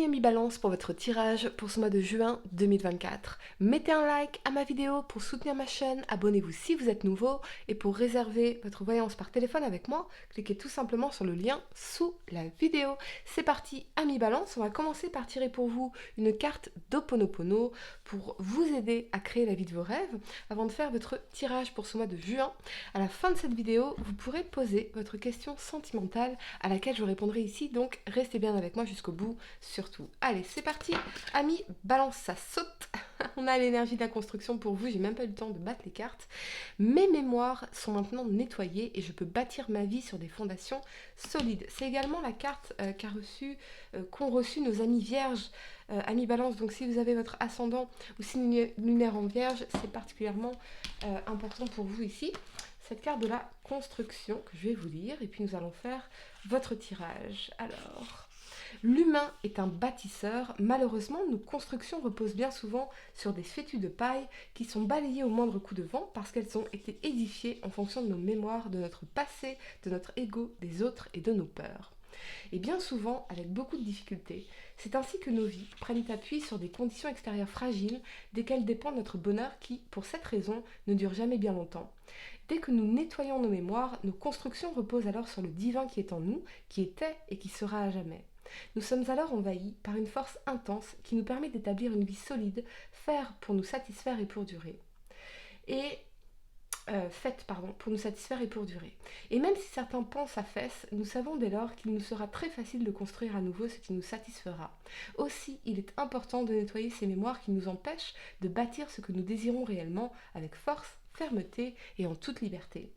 Ami Balance pour votre tirage pour ce mois de juin 2024. Mettez un like à ma vidéo pour soutenir ma chaîne, abonnez-vous si vous êtes nouveau et pour réserver votre voyance par téléphone avec moi, cliquez tout simplement sur le lien sous la vidéo. C'est parti, Ami Balance, on va commencer par tirer pour vous une carte d'Ho'oponopono pour vous aider à créer la vie de vos rêves. Avant de faire votre tirage pour ce mois de juin, à la fin de cette vidéo, vous pourrez poser votre question sentimentale à laquelle je répondrai ici, donc restez bien avec moi jusqu'au bout. Surtout. Allez, c'est parti. Ami, balance, ça saute. On a l'énergie de la construction pour vous. J'ai même pas eu le temps de battre les cartes. Mes mémoires sont maintenant nettoyées et je peux bâtir ma vie sur des fondations solides. C'est également la carte qu'ont reçu nos amis vierges. Ami Balance, donc si vous avez votre ascendant ou signe lunaire en vierge, c'est particulièrement important pour vous ici. Cette carte de la construction que je vais vous lire et puis nous allons faire votre tirage. Alors... L'humain est un bâtisseur. Malheureusement, nos constructions reposent bien souvent sur des fétus de paille qui sont balayés au moindre coup de vent parce qu'elles ont été édifiées en fonction de nos mémoires, de notre passé, de notre ego, des autres et de nos peurs. Et bien souvent, avec beaucoup de difficultés, c'est ainsi que nos vies prennent appui sur des conditions extérieures fragiles desquelles dépend notre bonheur qui, pour cette raison, ne dure jamais bien longtemps. Dès que nous nettoyons nos mémoires, nos constructions reposent alors sur le divin qui est en nous, qui était et qui sera à jamais. Nous sommes alors envahis par une force intense qui nous permet d'établir une vie solide, pour nous satisfaire et pour durer. Faite pour nous satisfaire et pour durer. Et même si certains pensent à fesse, nous savons dès lors qu'il nous sera très facile de construire à nouveau ce qui nous satisfera. Aussi, il est important de nettoyer ces mémoires qui nous empêchent de bâtir ce que nous désirons réellement avec force, fermeté et en toute liberté.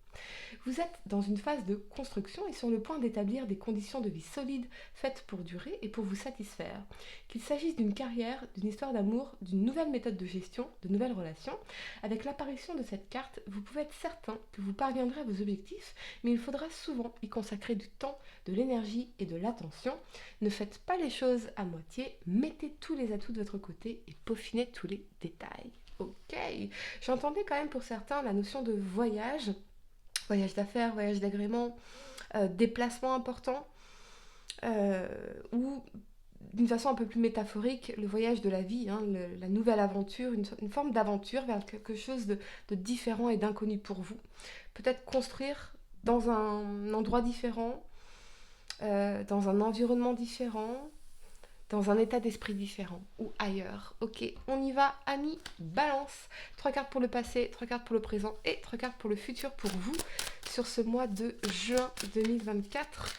Vous êtes dans une phase de construction et sur le point d'établir des conditions de vie solides faites pour durer et pour vous satisfaire. Qu'il s'agisse d'une carrière, d'une histoire d'amour, d'une nouvelle méthode de gestion, de nouvelles relations, avec l'apparition de cette carte, vous pouvez être certain que vous parviendrez à vos objectifs, mais il faudra souvent y consacrer du temps, de l'énergie et de l'attention. Ne faites pas les choses à moitié, mettez tous les atouts de votre côté et peaufinez tous les détails. Ok, j'entendais quand même pour certains la notion de voyage d'affaires, voyage d'agrément, déplacement important, ou d'une façon un peu plus métaphorique, le voyage de la vie, la nouvelle aventure, une forme d'aventure vers quelque chose de différent et d'inconnu pour vous. Peut-être construire dans un endroit différent, dans un environnement différent, dans un état d'esprit différent ou ailleurs. Ok, on y va, Ami Balance. 3 cartes pour le passé, 3 cartes pour le présent et 3 cartes pour le futur pour vous sur ce mois de juin 2024.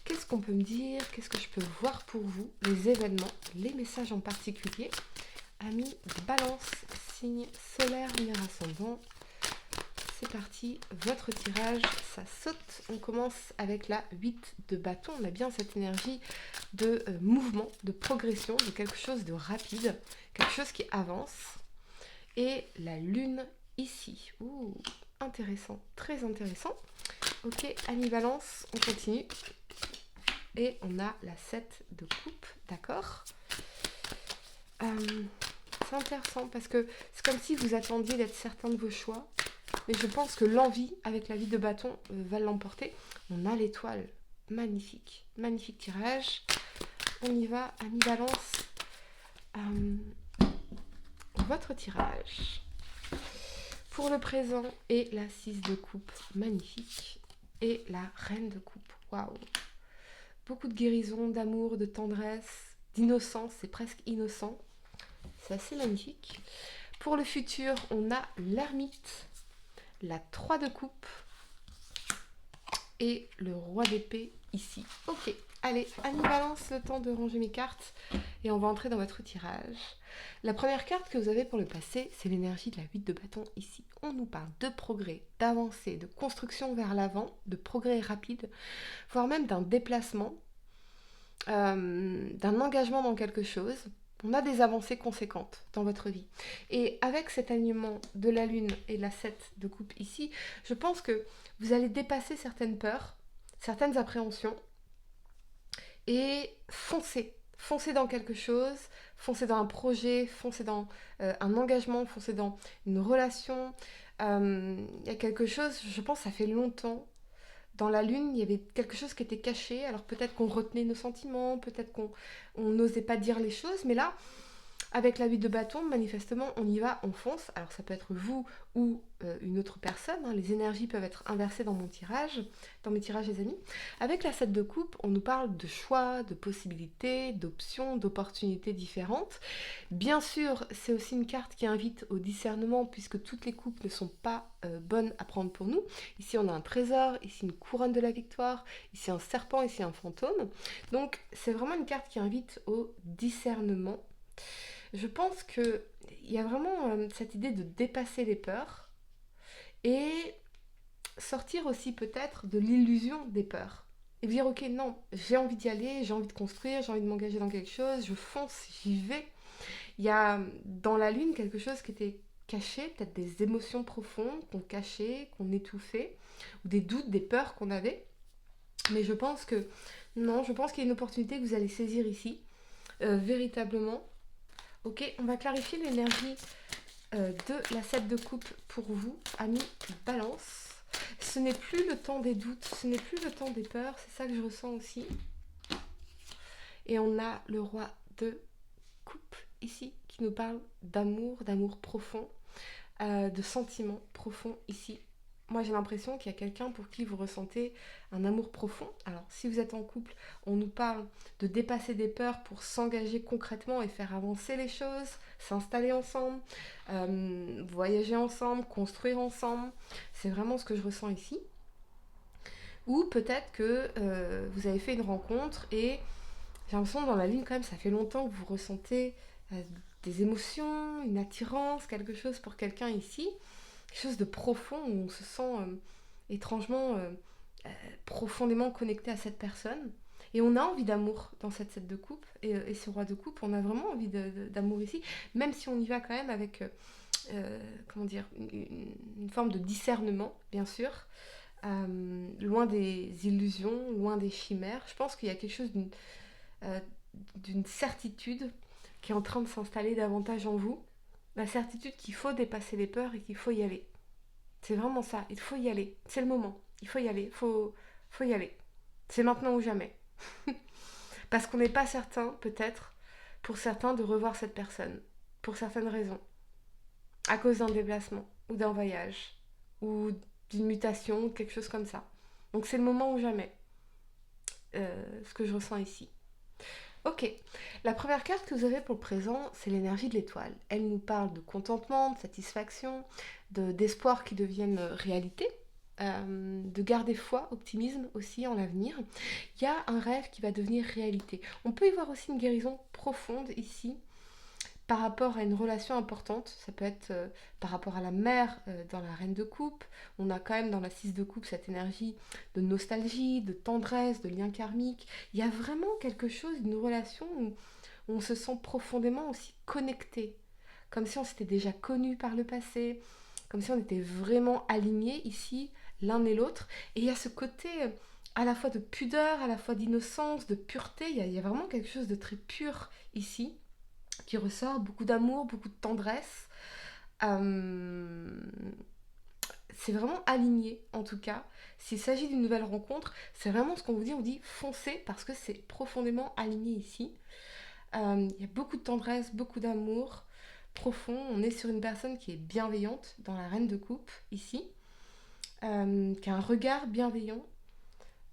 Qu'est-ce qu'on peut me dire? Qu'est-ce que je peux voir pour vous? Les événements, les messages en particulier. Ami Balance, signe solaire, lunaire ascendant. C'est parti, votre tirage, ça saute. On commence avec la 8 de bâton. On a bien cette énergie de mouvement, de progression, de quelque chose de rapide, quelque chose qui avance. Et la lune ici. Ouh, intéressant, très intéressant. Ok, Ami Balance, on continue. Et on a la 7 de coupe, d'accord. C'est intéressant parce que c'est comme si vous attendiez d'être certain de vos choix. Mais je pense que l'envie, avec la vie de bâton, va l'emporter. On a l'étoile. Magnifique. Magnifique tirage. On y va, Ami Balance. Votre tirage. Pour le présent et la 6 de coupe. Magnifique. Et la reine de coupe. Waouh. Beaucoup de guérison, d'amour, de tendresse, d'innocence. C'est presque innocent. C'est assez magnifique. Pour le futur, on a l'ermite. La 3 de coupe et le roi d'épée ici. Ok, allez, Ami Balance, le temps de ranger mes cartes et on va entrer dans votre tirage. La première carte que vous avez pour le passé, c'est l'énergie de la 8 de bâton ici. On nous parle de progrès, d'avancée, de construction vers l'avant, de progrès rapide, voire même d'un déplacement, d'un engagement dans quelque chose. On a des avancées conséquentes dans votre vie. Et avec cet alignement de la lune et de la 7 de coupe ici, je pense que vous allez dépasser certaines peurs, certaines appréhensions et foncer. Foncez dans quelque chose, foncez dans un projet, foncez dans un engagement, foncez dans une relation. Il y a quelque chose, je pense, ça fait longtemps dans la lune, il y avait quelque chose qui était caché. Alors peut-être qu'on retenait nos sentiments, peut-être qu'on n'osait pas dire les choses, mais là, avec la 8 de bâton, manifestement, on y va, on fonce. Alors ça peut être vous ou une autre personne. Hein. Les énergies peuvent être inversées dans mon tirage, dans mes tirages les amis. Avec la 7 de coupe, on nous parle de choix, de possibilités, d'options, d'opportunités différentes. Bien sûr, c'est aussi une carte qui invite au discernement puisque toutes les coupes ne sont pas bonnes à prendre pour nous. Ici, on a un trésor, ici une couronne de la victoire, ici un serpent, ici un fantôme. Donc c'est vraiment une carte qui invite au discernement. Je pense qu'il y a vraiment cette idée de dépasser les peurs et sortir aussi peut-être de l'illusion des peurs. Et dire, ok, non, j'ai envie d'y aller, j'ai envie de construire, j'ai envie de m'engager dans quelque chose, je fonce, j'y vais. Il y a dans la lune quelque chose qui était caché, peut-être des émotions profondes qu'on cachait, qu'on étouffait, ou des doutes, des peurs qu'on avait. Mais je pense que, non, je pense qu'il y a une opportunité que vous allez saisir ici, véritablement. Ok, on va clarifier l'énergie de la 7 de coupe pour vous, amis Balance. Ce n'est plus le temps des doutes, ce n'est plus le temps des peurs, c'est ça que je ressens aussi. Et on a le roi de coupe ici qui nous parle d'amour, d'amour profond, de sentiments profonds ici. Moi, j'ai l'impression qu'il y a quelqu'un pour qui vous ressentez un amour profond. Alors, si vous êtes en couple, on nous parle de dépasser des peurs pour s'engager concrètement et faire avancer les choses, s'installer ensemble, voyager ensemble, construire ensemble. C'est vraiment ce que je ressens ici. Ou peut-être que vous avez fait une rencontre et j'ai l'impression que dans la ligne, quand même, ça fait longtemps que vous ressentez des émotions, une attirance, quelque chose pour quelqu'un ici. Quelque chose de profond où on se sent étrangement, profondément connecté à cette personne. Et on a envie d'amour dans cette 7 de coupe et ce roi de coupe, on a vraiment envie d'amour ici, même si on y va quand même avec comment dire, une forme de discernement, bien sûr, loin des illusions, loin des chimères. Je pense qu'il y a quelque chose d'une certitude qui est en train de s'installer davantage en vous. La certitude qu'il faut dépasser les peurs et qu'il faut y aller. C'est vraiment ça, il faut y aller. C'est le moment, il faut y aller, faut y aller. C'est maintenant ou jamais. Parce qu'on n'est pas certain, peut-être, pour certains, de revoir cette personne. Pour certaines raisons. À cause d'un déplacement, ou d'un voyage, ou d'une mutation, ou quelque chose comme ça. Donc c'est le moment ou jamais. Ce que je ressens ici. Ok, la première carte que vous avez pour le présent, c'est l'énergie de l'étoile. Elle nous parle de contentement, de satisfaction, d'espoir qui deviennent réalité, de garder foi, optimisme aussi en l'avenir. Il y a un rêve qui va devenir réalité. On peut y voir aussi une guérison profonde ici, par rapport à une relation importante. Ça peut être par rapport à la mère dans la reine de coupe. On a quand même dans la 6 de coupe cette énergie de nostalgie, de tendresse, de lien karmique. Il y a vraiment quelque chose, une relation où on se sent profondément aussi connecté. Comme si on s'était déjà connu par le passé, comme si on était vraiment alignés ici, l'un et l'autre. Et il y a ce côté à la fois de pudeur, à la fois d'innocence, de pureté. Il y a vraiment quelque chose de très pur ici qui ressort, beaucoup d'amour, beaucoup de tendresse. C'est vraiment aligné en tout cas. S'il s'agit d'une nouvelle rencontre, c'est vraiment ce qu'on vous dit, on dit foncez parce que c'est profondément aligné ici. Il y a beaucoup de tendresse, beaucoup d'amour profond. On est sur une personne qui est bienveillante dans la reine de coupe ici, qui a un regard bienveillant.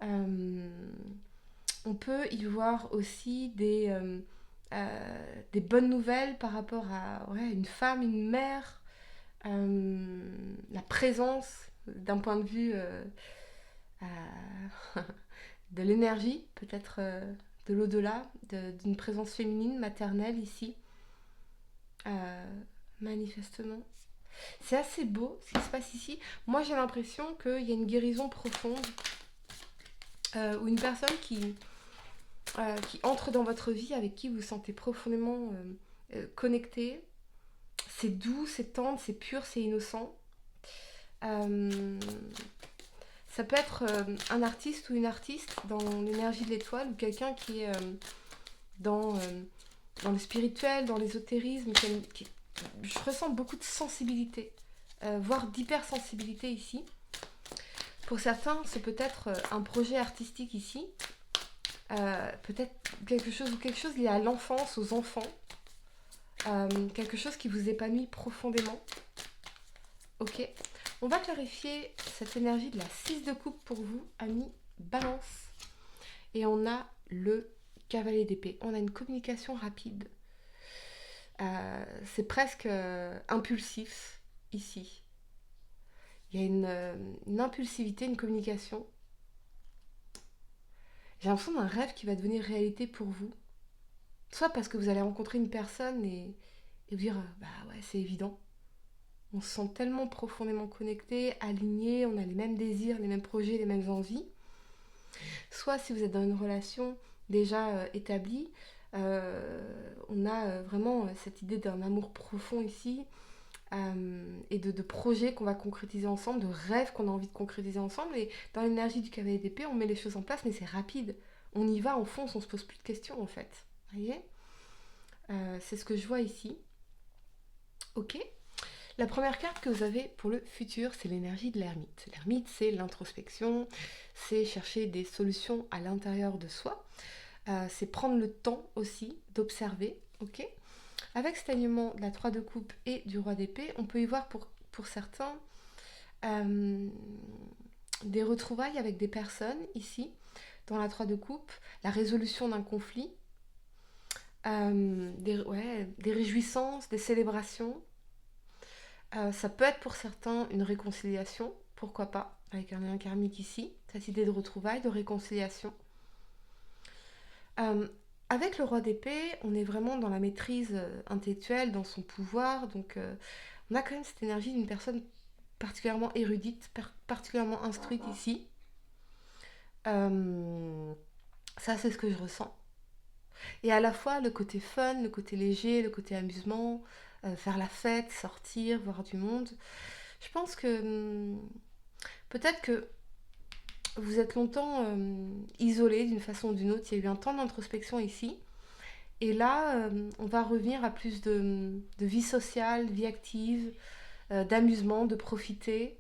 On peut y voir aussi des bonnes nouvelles par rapport à une femme, une mère, la présence d'un point de vue de l'énergie, peut-être de l'au-delà, d'une présence féminine, maternelle ici, manifestement. C'est assez beau ce qui se passe ici. Moi j'ai l'impression qu'il y a une guérison profonde ou une personne qui entre dans votre vie, avec qui vous vous sentez profondément connecté. C'est doux, c'est tendre, c'est pur, c'est innocent. Ça peut être un artiste ou une artiste dans l'énergie de l'étoile, ou quelqu'un qui est dans le spirituel, dans l'ésotérisme. Je ressens beaucoup de sensibilité, voire d'hypersensibilité ici. Pour certains, c'est peut-être un projet artistique ici, peut-être quelque chose lié à l'enfance, aux enfants, quelque chose qui vous épanouit profondément. Ok, on va clarifier cette énergie de la 6 de coupe pour vous, amis Balance. Et on a le cavalier d'épée. On a une communication rapide. C'est presque impulsif ici. Il y a une impulsivité, une communication. J'ai l'impression d'un rêve qui va devenir réalité pour vous. Soit parce que vous allez rencontrer une personne et vous dire bah ouais, c'est évident. On se sent tellement profondément connecté, aligné, on a les mêmes désirs, les mêmes projets, les mêmes envies. Soit si vous êtes dans une relation déjà établie, on a vraiment cette idée d'un amour profond ici, et de projets qu'on va concrétiser ensemble, de rêves qu'on a envie de concrétiser ensemble. Et dans l'énergie du cavalier d'épée, on met les choses en place, mais c'est rapide. On y va, on fonce, on se pose plus de questions en fait. Vous voyez, c'est ce que je vois ici. Ok. La première carte que vous avez pour le futur, c'est l'énergie de l'ermite. L'ermite, c'est l'introspection, c'est chercher des solutions à l'intérieur de soi. C'est prendre le temps aussi d'observer, ok. Avec cet alignement de la 3 de coupe et du roi d'épée, on peut y voir pour certains des retrouvailles avec des personnes ici, dans la 3 de coupe, la résolution d'un conflit, des réjouissances, des célébrations. Ça peut être pour certains une réconciliation, pourquoi pas, avec un lien karmique ici, cette idée de retrouvailles, de réconciliation. Avec le roi d'épée, on est vraiment dans la maîtrise intellectuelle, dans son pouvoir, donc on a quand même cette énergie d'une personne particulièrement érudite, particulièrement instruite ici. Ça, c'est ce que je ressens. Et à la fois le côté fun, le côté léger, le côté amusement, faire la fête, sortir, voir du monde. Je pense que peut-être que vous êtes longtemps isolé d'une façon ou d'une autre. Il y a eu un temps d'introspection ici. Et là, on va revenir à plus de vie sociale, vie active, d'amusement, de profiter,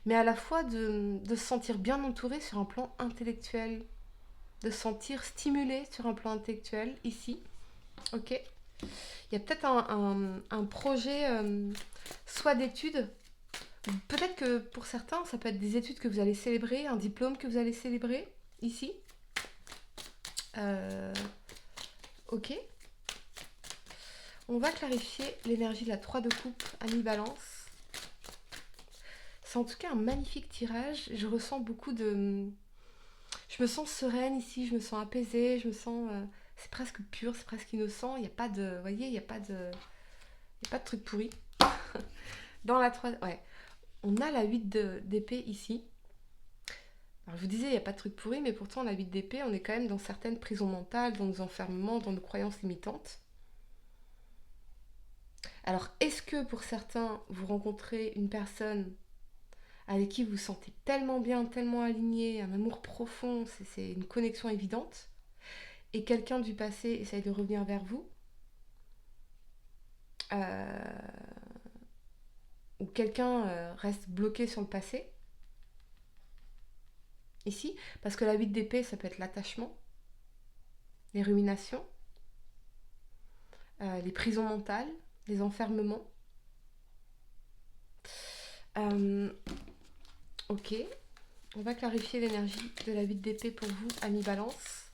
mais à la fois de se sentir bien entouré sur un plan intellectuel, de se sentir stimulé sur un plan intellectuel ici. Ok. Il y a peut-être un projet, soit d'études, peut-être que pour certains, ça peut être des études que vous allez célébrer, un diplôme que vous allez célébrer ici. Ok. On va clarifier l'énergie de la 3 de coupe à mi-balance. C'est en tout cas un magnifique tirage. Je ressens beaucoup de... Je me sens sereine ici, je me sens apaisée, je me sens... c'est presque pur, c'est presque innocent. Il n'y a pas de... Vous voyez, il n'y a pas de... Il n'y a pas de truc pourri. Dans la 3... Ouais. On a la 8 d'épée ici. Alors je vous disais, il n'y a pas de truc pourri, mais pourtant la 8 d'épée, on est quand même dans certaines prisons mentales, dans nos enfermements, dans nos croyances limitantes. Alors, est-ce que pour certains, vous rencontrez une personne avec qui vous vous sentez tellement bien, tellement aligné, un amour profond, c'est une connexion évidente, et quelqu'un du passé essaye de revenir vers vous, ou quelqu'un reste bloqué sur le passé, ici, parce que la 8 d'épée, ça peut être l'attachement, les ruminations, les prisons mentales, les enfermements. Ok, on va clarifier l'énergie de la 8 d'épée pour vous, amis Balance.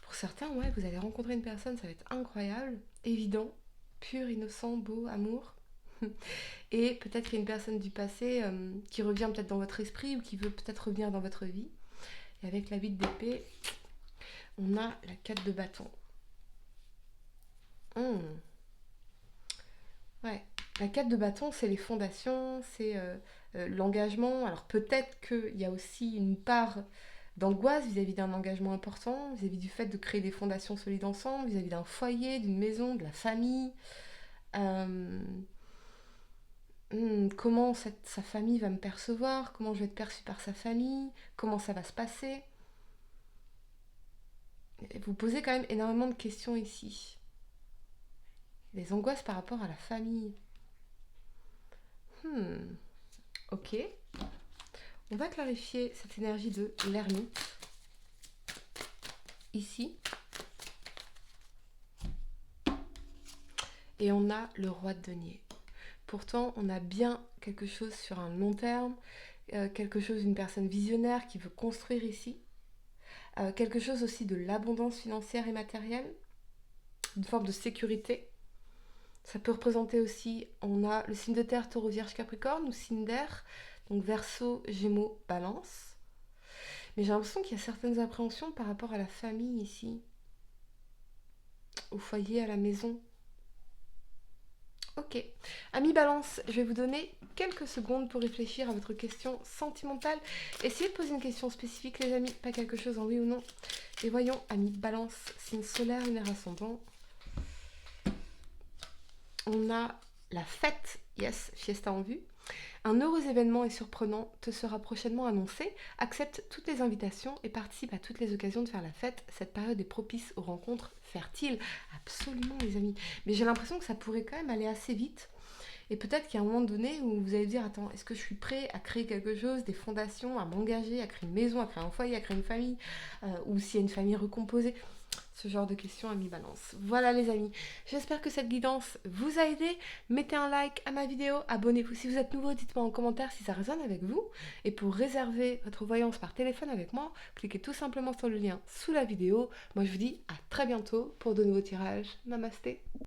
Pour certains, ouais, vous allez rencontrer une personne, ça va être incroyable, évident, pur, innocent, beau, amour. Et peut-être qu'il y a une personne du passé qui revient peut-être dans votre esprit ou qui veut peut-être revenir dans votre vie. Et avec la 8 d'épée, on a la 4 de bâton. Ouais, la 4 de bâton, c'est les fondations, c'est l'engagement. Alors peut-être qu'il y a aussi une part d'angoisse vis-à-vis d'un engagement important, vis-à-vis du fait de créer des fondations solides ensemble, vis-à-vis d'un foyer, d'une maison, de la famille. Comment sa famille va me percevoir, comment je vais être perçue par sa famille, comment ça va se passer. Et vous posez quand même énormément de questions ici. Des angoisses par rapport à la famille. Ok. On va clarifier cette énergie de l'ermite, ici. Et on a le roi de denier. Pourtant, on a bien quelque chose sur un long terme, quelque chose d'une personne visionnaire qui veut construire ici, quelque chose aussi de l'abondance financière et matérielle, une forme de sécurité. Ça peut représenter aussi, on a le signe de terre, taureau, vierge, capricorne, ou signe d'air, donc verseau, gémeaux, balance. Mais j'ai l'impression qu'il y a certaines appréhensions par rapport à la famille ici, au foyer, à la maison. Ok. Amis Balance, je vais vous donner quelques secondes pour réfléchir à votre question sentimentale. Essayez de poser une question spécifique, les amis, pas quelque chose en oui ou non. Et voyons, amis Balance, signe solaire, lunaire ascendant. On a la fête, yes, fiesta en vue. Un heureux événement et surprenant te sera prochainement annoncé. Accepte toutes les invitations et participe à toutes les occasions de faire la fête. Cette période est propice aux rencontres fertiles. Absolument, les amis. Mais j'ai l'impression que ça pourrait quand même aller assez vite. Et peut-être qu'il y a un moment donné où vous allez dire, attends, est-ce que je suis prêt à créer quelque chose, des fondations, à m'engager, à créer une maison, à créer un foyer, à créer une famille, ou s'il y a une famille recomposée? Ce genre de questions à mi-balance. Voilà les amis, j'espère que cette guidance vous a aidé. Mettez un like à ma vidéo, abonnez-vous si vous êtes nouveau, dites-moi en commentaire si ça résonne avec vous. Et pour réserver votre voyance par téléphone avec moi, cliquez tout simplement sur le lien sous la vidéo. Moi je vous dis à très bientôt pour de nouveaux tirages. Namasté.